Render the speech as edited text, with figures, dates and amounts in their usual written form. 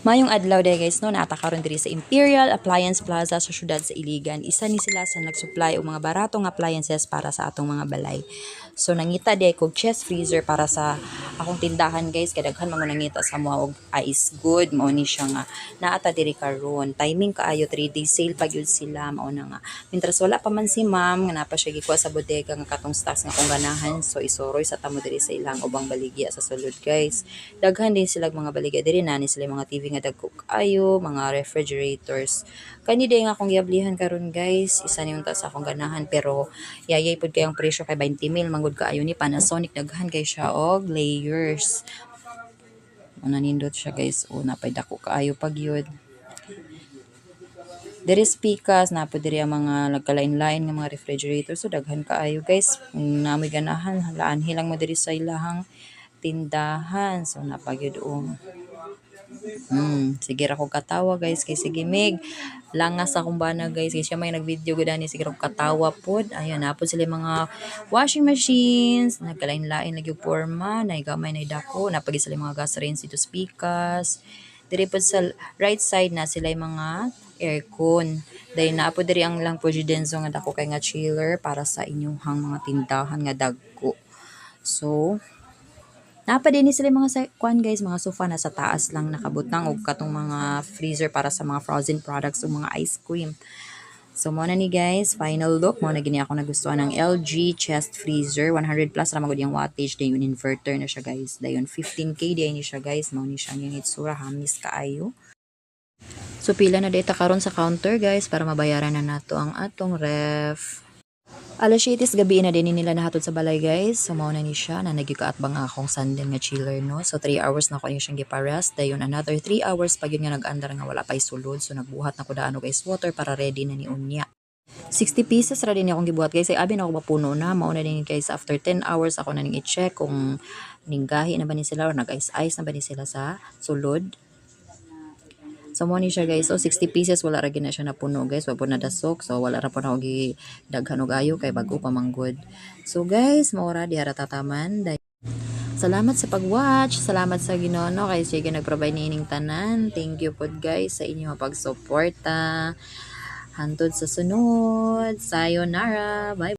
Mayong adlaw day guys no, naata karon diri sa Imperial Appliance Plaza sa syudad sa Iligan. Isa ni sila sa nagsupply og mga baratong appliances para sa atong mga balay. So nangita day kog chest freezer para sa akong tindahan guys, kay daghan man nangita sa mo og ice good mao ni siya nga naata diri karon. Timing kaayo 3-day sale pa gyud sila mao na nga. Mintras wala pa man si ma'am nga napa siya gikuha sa bodega nga katong stocks nga akong ganahan. So isuroy sa tamo diri sa ilang ubang baligya sa sulod guys. Daghan din sila mga baligya diri na ni sila mga TV nga dagko kayo, mga refrigerators. Kani day nga akong giablihan karon guys, isa ni unta sa akong ganahan pero yayay pud kay ang presyo kay 20,000 manggod kaayo ni Panasonic, daghan kay siya og layers. Una nindot siya guys, o napay dako kaayo pag yun. Diri pikas na po diri ang mga nagkalain-lain nga mga refrigerator, so daghan kaayo guys. Kung namoy ganahan laan hilang mo diri sa ilahang tindahan, so napagyud sige ra ko katawa guys kay sige mig langas akong bana guys kay siya may nagvideo gud ani, sige ra ko katawa pod. Ayan na pod sila mga washing machines nagkalain-lain lagi og porma, nay gamay nay dako, napagi sila mga gas range dito speakers. Diri pod sa right side na sila mga aircon. Dahil na po diri ang lang presidensyo nga dako kay nga chiller para sa inyong mga tindahan nga dagko. So napa din sila mga kwan guys, mga sofa na sa taas lang nakabutang og katong mga freezer para sa mga frozen products o mga ice cream. So mo na ni guys, final look mo na gini ako nagustuhan ng LG chest freezer, 100 plus ra magud yung wattage, dayon inverter na siya guys. Dayon 15k dayon ni siya guys, mao ni siya yung itsura, hamis kaayo. So pila na data karon sa counter guys para mabayaran na nato ang atong ref. Alas 7 gabi na din nila nahatod sa balay guys. So mao na ni siya na nagikaat bang akong sandal nga chiller no. So 3 hours na ko niya siyang giparest. Dayon another 3 hours pag yun nga nag-andar nga wala pa sulod. So nagbuhat na ko daano guys water para ready na ni unya. 60 pieces ra din akong gibuhat guys. Ay abi na ako mapuno na. Mao na din guys after 10 hours ako na ning i-check kung ninggahi na ba ni sila or nag-ice-ice na ba ni sila sa sulod. So mo ni siya guys, so 60 pieces wala ra gina siya napuno guys, wala po nadasok, so wala ra po na og daghan og ayo kay bag-o pa manggod. So guys, mao ra diha ra tataman. Salamat sa pag-watch, salamat sa Ginoo no kay sige nag-provide ni ining tanan. Thank you pod guys sa inyong pagsuporta. Hantod sa sunod. Sayonara. Bye.